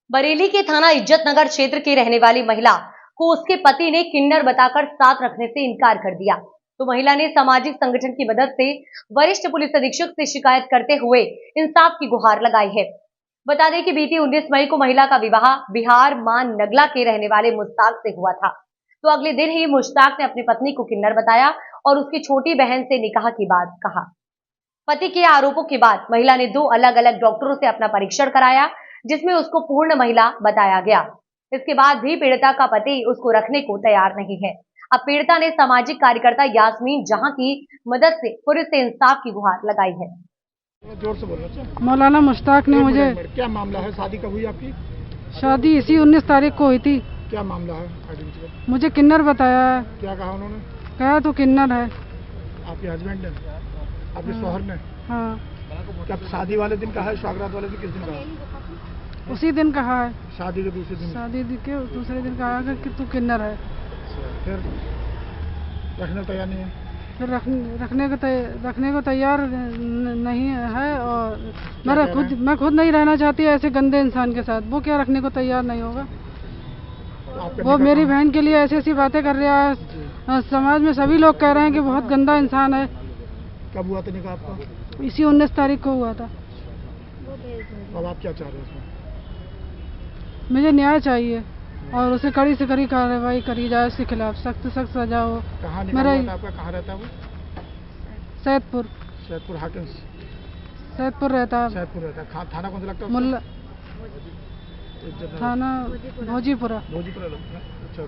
बरेली के थाना इज्जत नगर क्षेत्र की रहने वाली महिला को उसके पति ने किन्नर बताकर साथ रखने से इनकार कर दिया। तो महिला ने सामाजिक संगठन की मदद से वरिष्ठ पुलिस अधीक्षक से शिकायत करते हुए इंसाफ की गुहार लगाई है। बता दें कि बीती 19 मई को महिला का विवाह बिहार मान नगला के रहने वाले मुश्ताक से हुआ था। तो अगले दिन ही मुश्ताक ने अपनी पत्नी को किन्नर बताया और उसकी छोटी बहन से निकाह की बात कहा। पति के आरोपों के बाद महिला ने 2 अलग अलग डॉक्टरों से अपना परीक्षण कराया, जिसमें उसको पूर्ण महिला बताया गया। इसके बाद भी पीड़िता का पति उसको रखने को तैयार नहीं है। अब पीड़िता ने सामाजिक कार्यकर्ता यास्मीन जहां की मदद से पुलिस से इंसाफ की गुहार लगाई है। जोर से बोलो। मौलाना मुश्ताक ने मुझे क्या मामला है? शादी कब हुई आपकी? शादी इसी 19 तारीख को हुई थी। क्या मामला है? मुझे किन्नर बताया है। क्या कहा उन्होंने? कहा तो किन्नर है। आपके हस्बैंड ने? आपके शौहर ने? हाँ। क्या शादी वाले दिन कहा है? स्वागरात वाले दिन किस दिन कहा? उसी दिन कहा है। शादी के दूसरे दिन? शादी के दूसरे दिन कहा कि तू किन्नर है। फिर रखने तैयार नहीं है? फिर रखने को तैयार नहीं है और मैं खुद नहीं रहना चाहती ऐसे गंदे इंसान के साथ। वो क्या रखने को तैयार नहीं होगा? वो मेरी बहन के लिए ऐसी ऐसी बातें कर रहा है। समाज में सभी लोग कह रहे हैं कि बहुत गंदा इंसान है। कब हुआ था निकाह आपका? इसी 19 तारीख को हुआ था। अब आप क्या चाह रहे हैं? मुझे न्याय चाहिए और उसे कड़ी से कड़ी कार्रवाई करी जाए, उसके खिलाफ सख्त सख्त सजा हो। कहाँ निकाह हुआ था आपका? कहाँ रहता है वो? सैदपुर हाकिम सैदपुर रहता है। सैदपुर रहता है। थाना कौन सा लगता है? मुल्ला थाना भोजीपुरा लगता है। अच्छा।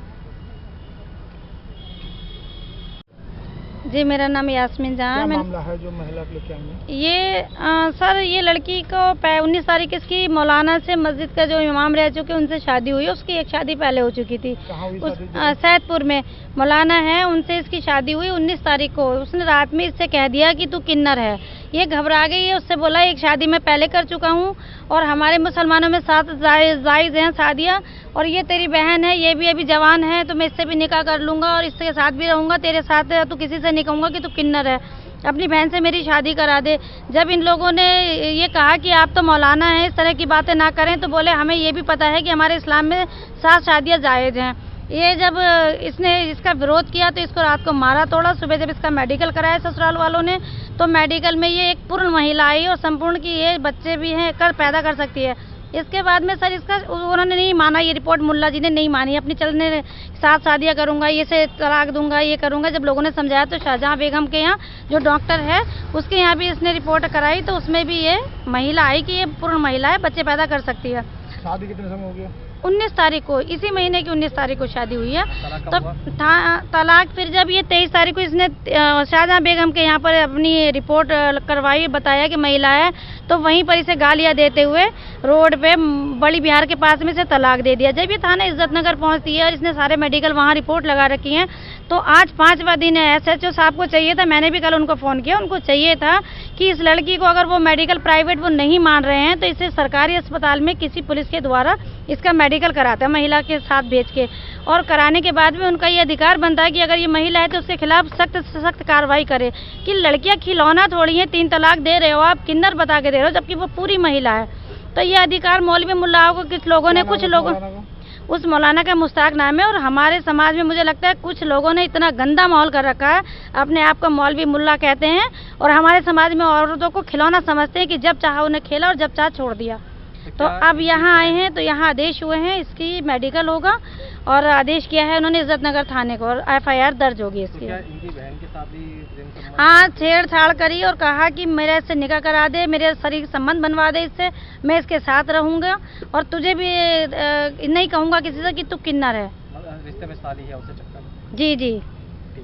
जी, मेरा नाम यास्मीन जहाँ है। मामला है जो महिला के लिए क्या है? ये सर, ये लड़की को 19 तारीख इसकी मौलाना से मस्जिद का जो इमाम रह चुके उनसे शादी हुई। उसकी एक शादी पहले हो चुकी थी। सैदपुर में मौलाना है, उनसे इसकी शादी हुई 19 तारीख को। उसने रात में इससे कह दिया कि तू किन्नर है। ये घबरा गई है। उससे बोला एक शादी मैं पहले कर चुका हूँ और हमारे मुसलमानों में 7 जायज़ हैं शादियाँ, और ये तेरी बहन है, ये भी अभी जवान है, तो मैं इससे भी निकाह कर लूँगा और इसके साथ भी रहूँगा। तेरे साथ तू किसी से नहीं कहूँगा कि तू किन्नर है। अपनी बहन से मेरी शादी करा दे। जब इन लोगों ने ये कहा कि आप तो मौलाना हैं, इस तरह की बातें ना करें, तो बोले हमें ये भी पता है कि हमारे इस्लाम में 7 शादियाँ जायज़ हैं। ये जब इसने इसका विरोध किया तो इसको रात को मारा तोड़ा। सुबह जब इसका मेडिकल कराया ससुराल वालों ने, तो मेडिकल में ये एक पूर्ण महिला आई और संपूर्ण की ये बच्चे भी हैं, पैदा कर सकती है। इसके बाद में सर इसका उन्होंने नहीं माना, ये रिपोर्ट मुल्ला जी ने नहीं मानी। अपनी चलने 7 शादियाँ करूँगा, ये से तलाक दूंगा, ये करूँगा। जब लोगों ने समझाया तो शाहजहाँ बेगम के यहाँ जो डॉक्टर है उसके यहाँ भी इसने रिपोर्ट कराई, तो उसमें भी ये महिला आई कि ये पूर्ण महिला है, बच्चे पैदा कर सकती है। शादी कितने समय हो गया? 19 तारीख को, इसी महीने की 19 तारीख को शादी हुई है। तब तलाक फिर जब ये 23 तारीख को इसने शाहजहाँ बेगम के यहाँ पर अपनी रिपोर्ट करवाई, बताया कि महिला है, तो वहीं पर इसे गालियाँ देते हुए रोड पे बड़ी बिहार के पास में से तलाक दे दिया। जब ये थाना इज्जत नगर पहुँचती है और इसने सारे मेडिकल वहाँ रिपोर्ट लगा रखी हैं, तो आज 5वां दिन है। SHO साहब को चाहिए था, मैंने भी कल उनको फ़ोन किया, उनको चाहिए था कि इस लड़की को अगर वो मेडिकल प्राइवेट वो नहीं मान रहे हैं तो इसे सरकारी अस्पताल में किसी पुलिस के द्वारा इसका मेडिकल कराता है, महिला के साथ भेज के। और कराने के बाद में उनका ये अधिकार बनता है कि अगर ये महिला है तो उसके खिलाफ सख्त से सख्त कार्रवाई करे। कि लड़कियां खिलौना थोड़ी हैं, 3 तलाक दे रहे हो आप, किन्नर बता के दे रहे हो, जबकि वो पूरी महिला है। तो ये अधिकार मौलवी मुल्लाओं को कुछ लोगों ने, कुछ लोगों, उस मौलाना का मुश्ताक नाम है। और हमारे समाज में मुझे लगता है कुछ लोगों ने इतना गंदा माहौल कर रखा है, अपने आप को मौलवी मुल्ला कहते हैं और हमारे समाज में औरतों को खिलौना समझते हैं कि जब चाहा उन्हें खेला और जब चाहा छोड़ दिया। तो अब यहाँ आए हैं तो यहाँ आदेश हुए हैं, इसकी मेडिकल होगा और आदेश किया है उन्होंने इज्जत नगर थाने को और FIR दर्ज होगी इसकी। क्या इनकी बहन के साथ भी? हाँ, छेड़छाड़ करी और कहा कि मेरे इससे निकाह करा दे, मेरे शरीर संबंध बनवा दे इससे, मैं इसके साथ रहूँगा और तुझे भी नहीं कहूँगा किसी से कि तू किन्नर है। रिश्ते में साली है उसे चक्कर? जी।